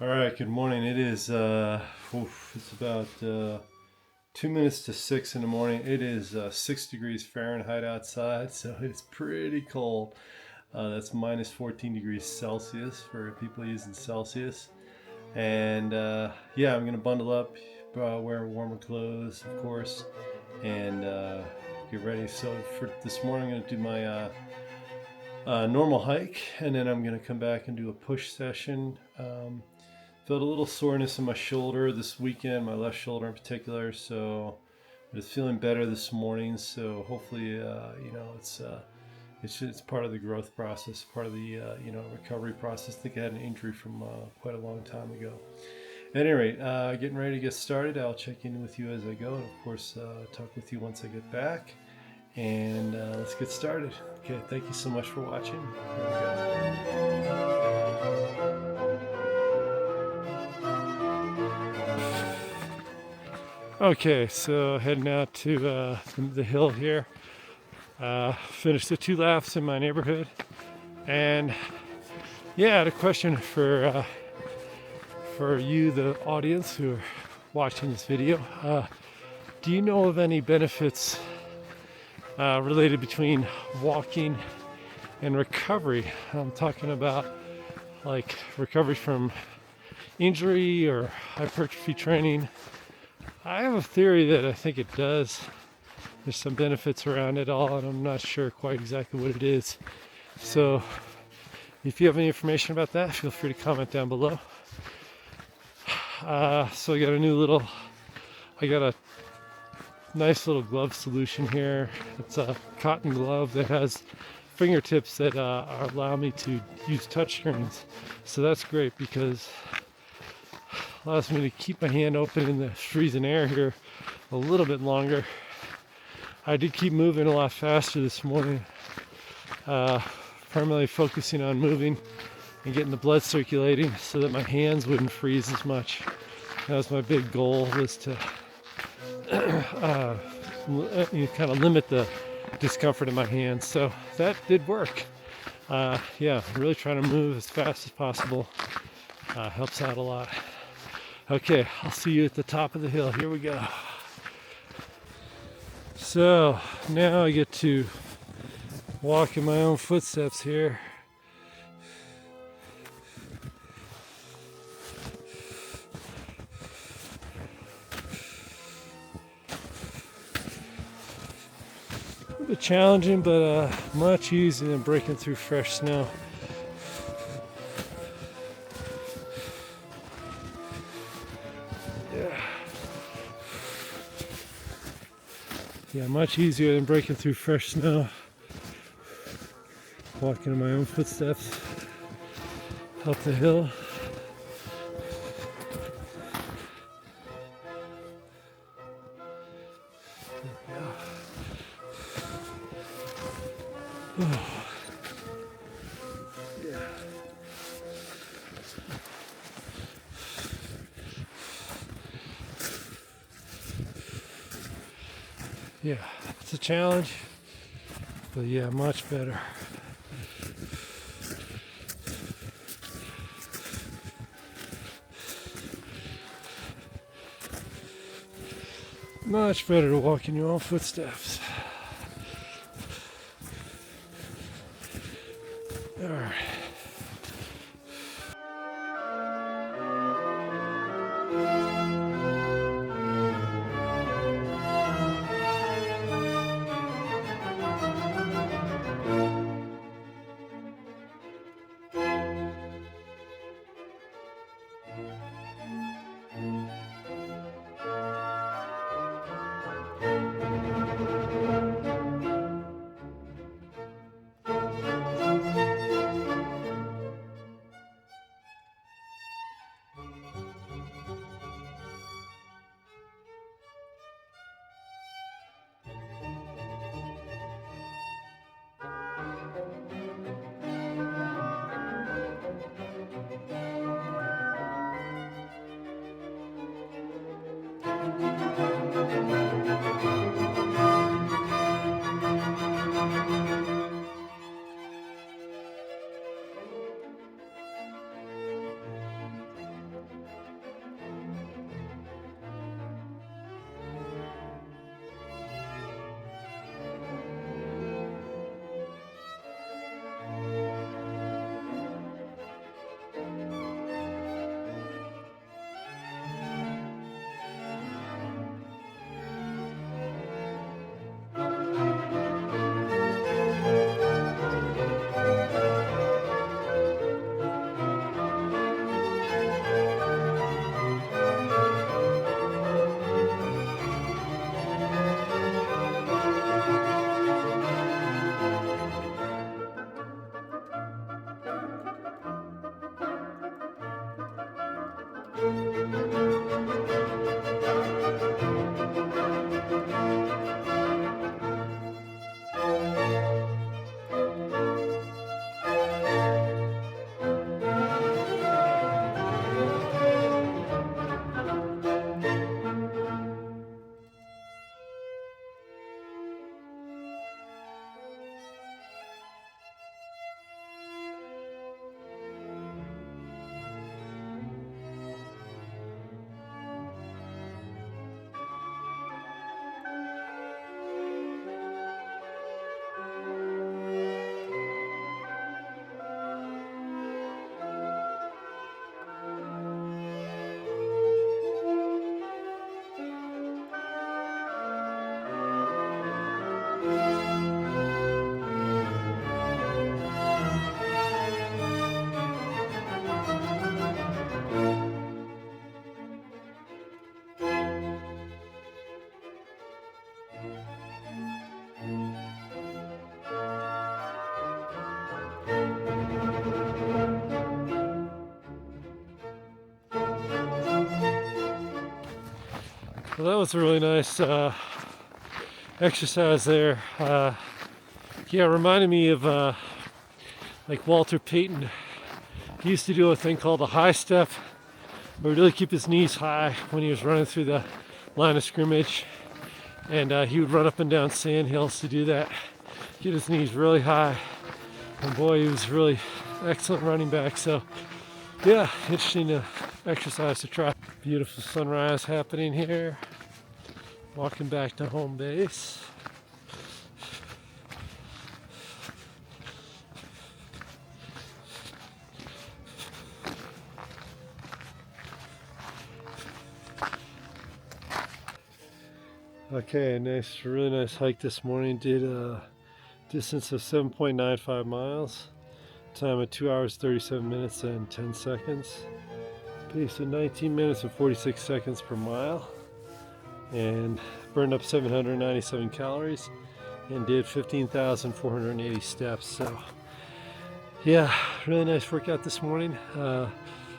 All right, good morning. It is it's about 2 minutes to 6 in the morning. It is 6 degrees Fahrenheit outside, so it's pretty cold. That's minus 14 degrees Celsius for people using Celsius. And yeah, I'm gonna bundle up, wear warmer clothes, of course, and get ready. So for this morning, I'm gonna do my normal hike, and then I'm gonna come back and do a push session. Felt a little soreness in my shoulder this weekend, my left shoulder in particular. So it's feeling better this morning. So hopefully, it's part of the growth process, part of the recovery process. I think I had an injury from quite a long time ago. At any rate, getting ready to get started. I'll check in with you as I go, and of course, talk with you once I get back. And let's get started. Okay, thank you so much for watching. Here we go. Okay, so heading out to the hill here. Finished the 2 laps in my neighborhood, and yeah, I had a question for you, the audience who are watching this video. Do you know of any benefits related between walking and recovery? I'm talking about like recovery from injury or hypertrophy training. I have a theory that I think it does. There's some benefits around it all, and I'm not sure quite exactly what it is. So if you have any information about that, feel free to comment down below. So I got a nice little glove solution here. It's a cotton glove that has fingertips that allow me to use touchscreens. So that's great because allows me to keep my hand open in the freezing air here a little bit longer. I did keep moving a lot faster this morning, primarily focusing on moving and getting the blood circulating so that my hands wouldn't freeze as much. That was my big goal, was to kind of limit the discomfort in my hands. So that did work. Yeah, really trying to move as fast as possible helps out a lot. Okay, I'll see you at the top of the hill. Here we go. So now I get to walk in my own footsteps here. A bit challenging, but much easier than breaking through fresh snow. Yeah, much easier than breaking through fresh snow. Walking in my own footsteps up the hill. Oh. Yeah, it's a challenge, but yeah, much better. Much better to walk in your own footsteps. All right. Well, that was a really nice exercise there. Yeah, it reminded me of like Walter Payton. He used to do a thing called a high step, where he'd really keep his knees high when he was running through the line of scrimmage. And he would run up and down sand hills to do that, get his knees really high. And boy, he was really excellent running back. So yeah, interesting exercise to try. Beautiful sunrise happening here. Walking back to home base. Okay, really nice hike this morning. Did a distance of 7.95 miles. Time of 2 hours, 37 minutes and 10 seconds. Pace of 19 minutes and 46 seconds per mile. And burned up 797 calories and did 15,480 steps. So yeah, really nice workout this morning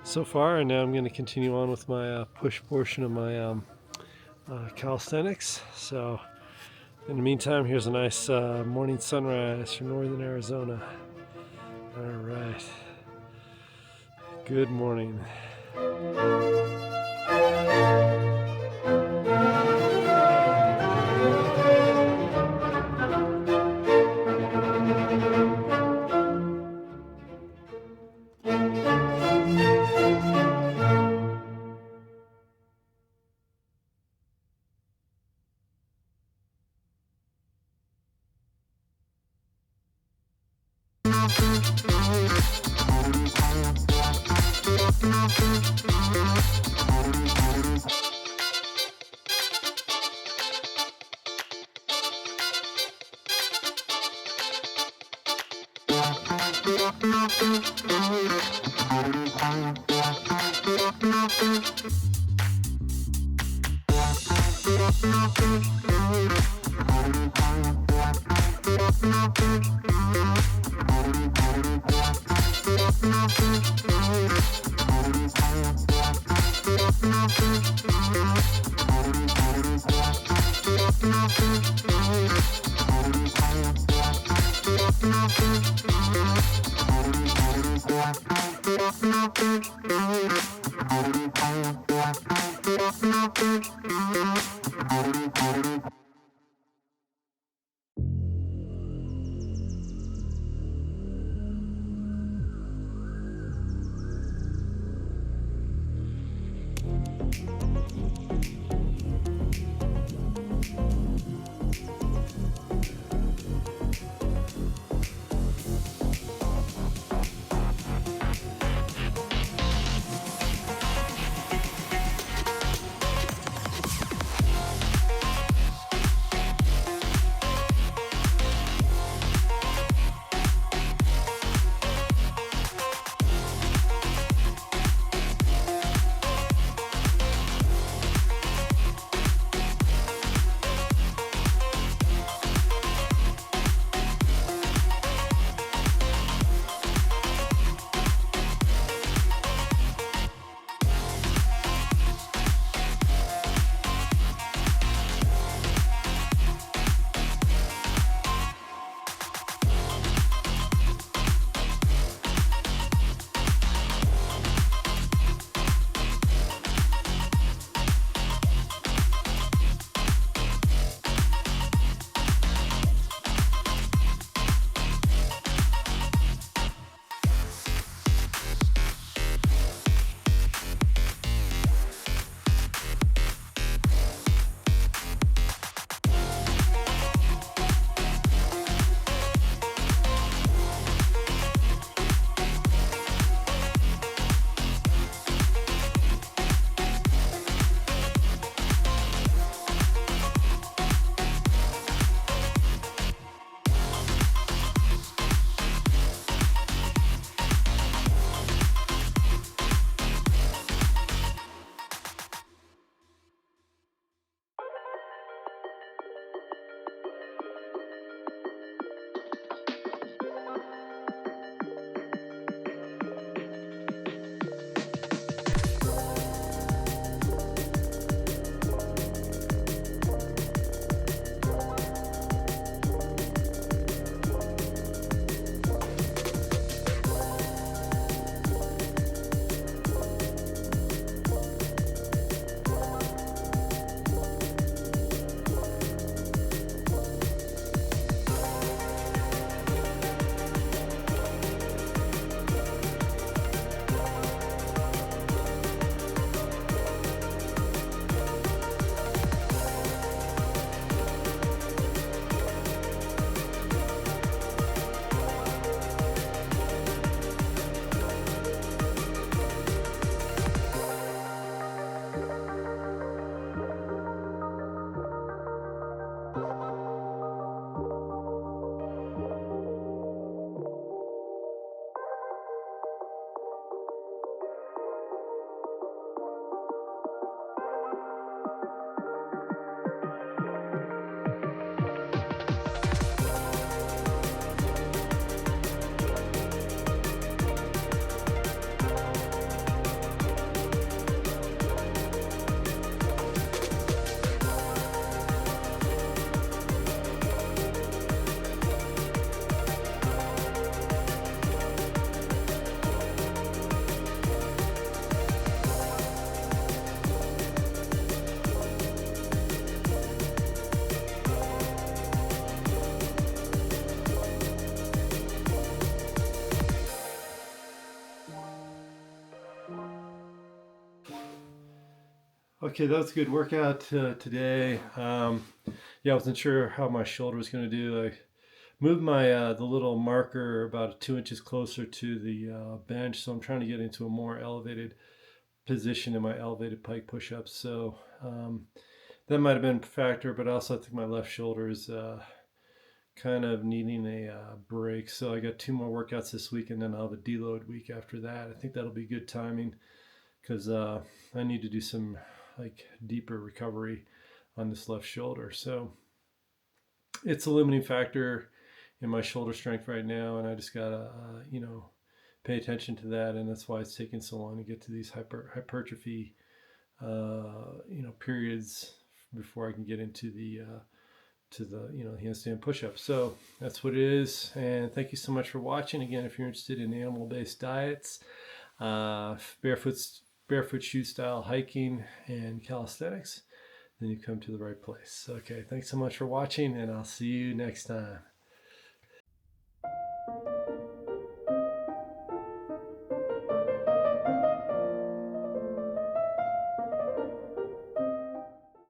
so far. And now I'm going to continue on with my push portion of my calisthenics. So in the meantime, here's a nice morning sunrise from northern Arizona. All right, good morning. Okay, that was a good workout today. Yeah, I wasn't sure how my shoulder was going to do. I moved my the little marker about 2 inches closer to the bench, so I'm trying to get into a more elevated position in my elevated pike push-ups. So that might have been a factor, but also I think my left shoulder is kind of needing a break. So I got 2 more workouts this week, and then I'll have a deload week after that. I think that'll be good timing because I need to do some like deeper recovery on this left shoulder. So it's a limiting factor in my shoulder strength right now, and I just gotta pay attention to that, and that's why it's taking so long to get to these hypertrophy periods before I can get into the handstand push-up. So that's what it is, and thank you so much for watching. Again, if you're interested in animal-based diets, barefoot shoe style hiking and calisthenics, then you come to the right place. Okay, thanks so much for watching, and I'll see you next time.